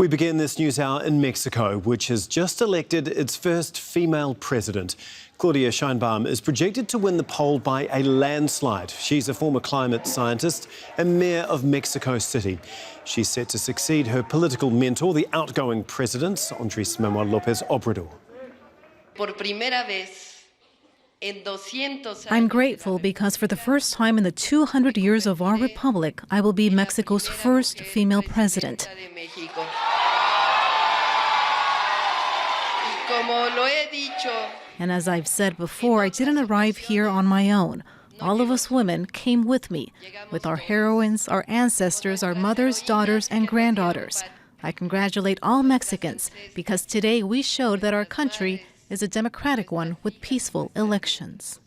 We begin this news hour in Mexico, which has just elected its first female president. Claudia Sheinbaum is projected to win the poll by a landslide. She's a former climate scientist and mayor of Mexico City. She's set to succeed her political mentor, the outgoing president, Manuel Lopez Obrador. I'm grateful because for the first time in the 200 years of our republic, I will be Mexico's first female president. And as I've said before, I didn't arrive here on my own. All of us women came with me, with our heroines, our ancestors, our mothers, daughters, and granddaughters. I congratulate all Mexicans because today we showed that our country is a democratic one with peaceful elections.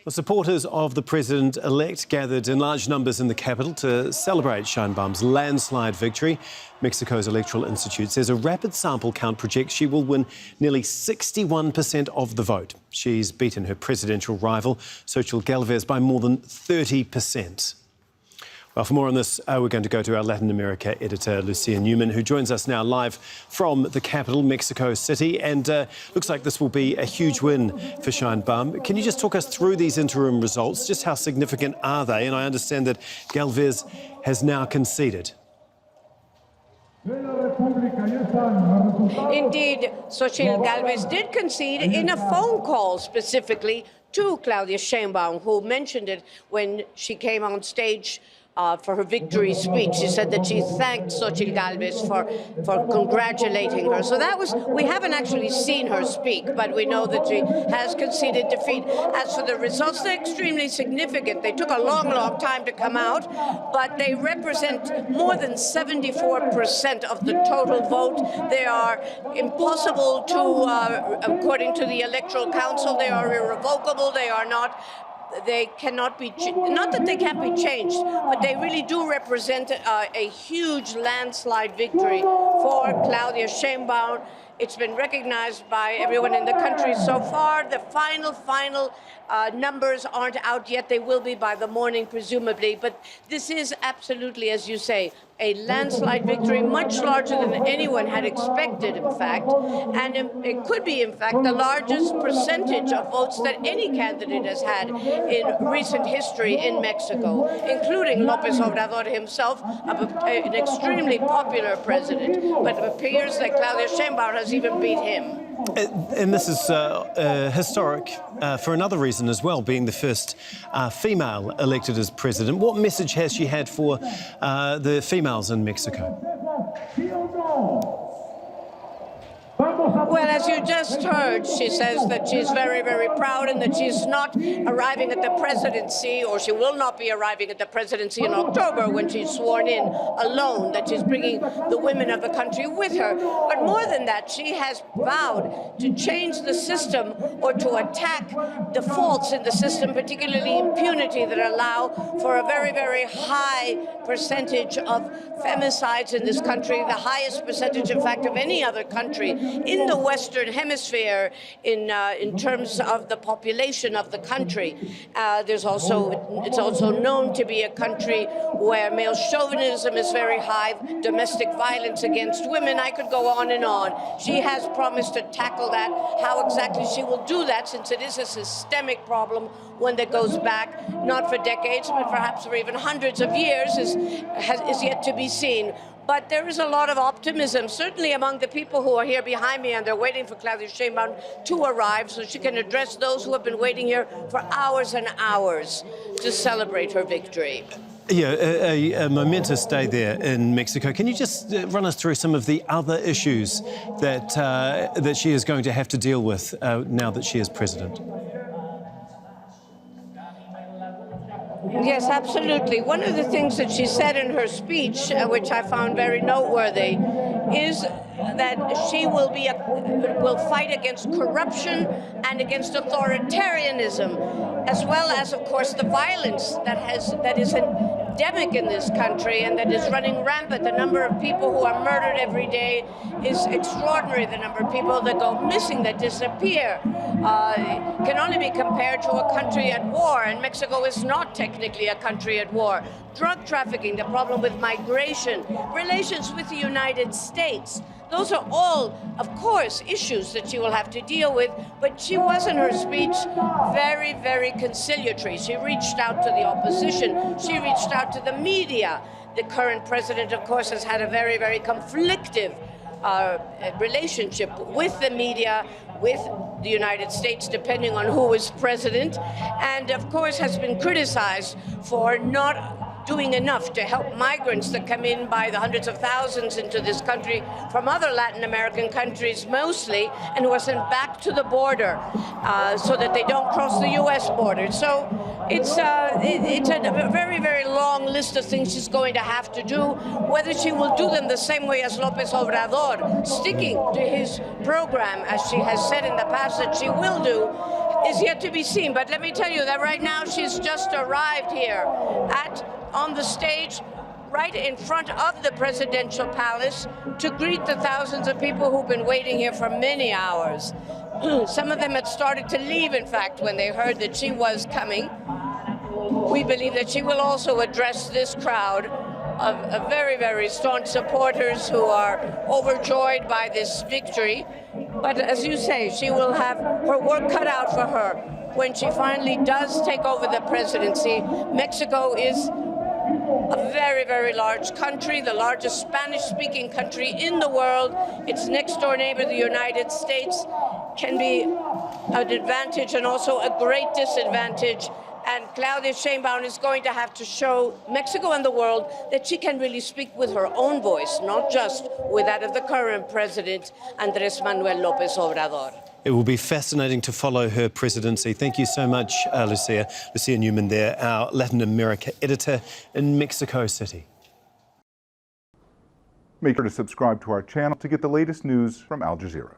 The supporters of the president-elect gathered in large numbers in the capital to celebrate Sheinbaum's landslide victory. Mexico's Electoral Institute says a rapid sample count projects she will win nearly 61% of the vote. She's beaten her presidential rival, Xochitl Galvez, by more than 30%. Well, for more on this, we're going to go to our Latin America editor, Lucia Newman, who joins us now live from the capital, Mexico City. And looks like this will be a huge win for Sheinbaum. Can you just talk us through these interim results? Just how significant are they? And I understand that Galvez has now conceded. Indeed, Xochitl Galvez did concede in a phone call specifically to Claudia Sheinbaum, who mentioned it when she came on stage for her victory speech. She said that she thanked Xochitl Galvez for congratulating her. So that was, we haven't actually seen her speak, but we know that she has conceded defeat. As for the results, they're extremely significant. They took a long, long time to come out, but they represent more than 74% of the total vote. They are impossible to, according to the Electoral Council, they are irrevocable. They are not. They cannot be, not that they can't be changed, but they really do represent a huge landslide victory for Claudia Sheinbaum. It's been recognized by everyone in the country so far. The final numbers aren't out yet. They will be by the morning, presumably. But this is absolutely, as you say, a landslide victory, much larger than anyone had expected, in fact. And it could be, in fact, the largest percentage of votes that any candidate has had in recent history in Mexico, including Lopez Obrador himself, an extremely popular president. But it appears that Claudia Sheinbaum has even beat him. And this is historic for another reason as well, being the first female elected as president. What message has she had for the females in Mexico? Well, as you just heard, she says that she's very, very proud and that she's not arriving at the presidency, or she will not be arriving at the presidency in October when she's sworn in alone, that she's bringing the women of the country with her. But more than that, she has vowed to change the system or to attack the faults in the system, particularly impunity, that allow for a very, very high percentage of femicides in this country, the highest percentage, in fact, of any other country in the Western Hemisphere in terms of the population of the country. It's also known to be a country where male chauvinism is very high, domestic violence against women. I could go on and on. She has promised to tackle that. How exactly she will do that, since it is a systemic problem, one that goes back not for decades, but perhaps for even hundreds of years, is yet to be seen. But there is a lot of optimism, certainly among the people who are here behind me, and they're waiting for Claudia Sheinbaum to arrive so she can address those who have been waiting here for hours and hours to celebrate her victory. Yeah, a momentous day there in Mexico. Can you just run us through some of the other issues that she is going to have to deal with now that she is president? Yes, absolutely. One of the things that she said in her speech, which I found very noteworthy, is that she will fight against corruption and against authoritarianism, as well as, of course, the violence that is epidemic in this country and that is running rampant. The number of people who are murdered every day is extraordinary. The number of people that go missing, that disappear, can only be compared to a country at war, and Mexico is not technically a country at war. Drug trafficking, the problem with migration, relations with the United States. Those are all, of course, issues that she will have to deal with, but she was in her speech very, very conciliatory. She reached out to the opposition. She reached out to the media. The current president, of course, has had a very, very conflictive relationship with the media, with the United States, depending on who is president, and of course has been criticized for not doing enough to help migrants that come in by the hundreds of thousands into this country from other Latin American countries mostly, and who are sent back to the border so that they don't cross the U.S. border. So it's a very, very long list of things she's going to have to do. Whether she will do them the same way as Lopez Obrador, sticking to his program, as she has said in the past that she will do, is yet to be seen. But let me tell you that right now she's just arrived here on the stage right in front of the presidential palace to greet the thousands of people who've been waiting here for many hours. Some of them had started to leave, in fact, when they heard that she was coming. We believe that she will also address this crowd of very, very staunch supporters who are overjoyed by this victory. But as you say, she will have her work cut out for her when she finally does take over the presidency. Mexico is a very, very large country, the largest Spanish-speaking country in the world. Its next-door neighbor, the United States, can be an advantage and also a great disadvantage. And Claudia Sheinbaum is going to have to show Mexico and the world that she can really speak with her own voice, not just with that of the current president, Andrés Manuel Lopez Obrador. It will be fascinating to follow her presidency. Thank you so much, Lucia. Lucia Newman there, our Latin America editor in Mexico City. Make sure to subscribe to our channel to get the latest news from Al Jazeera.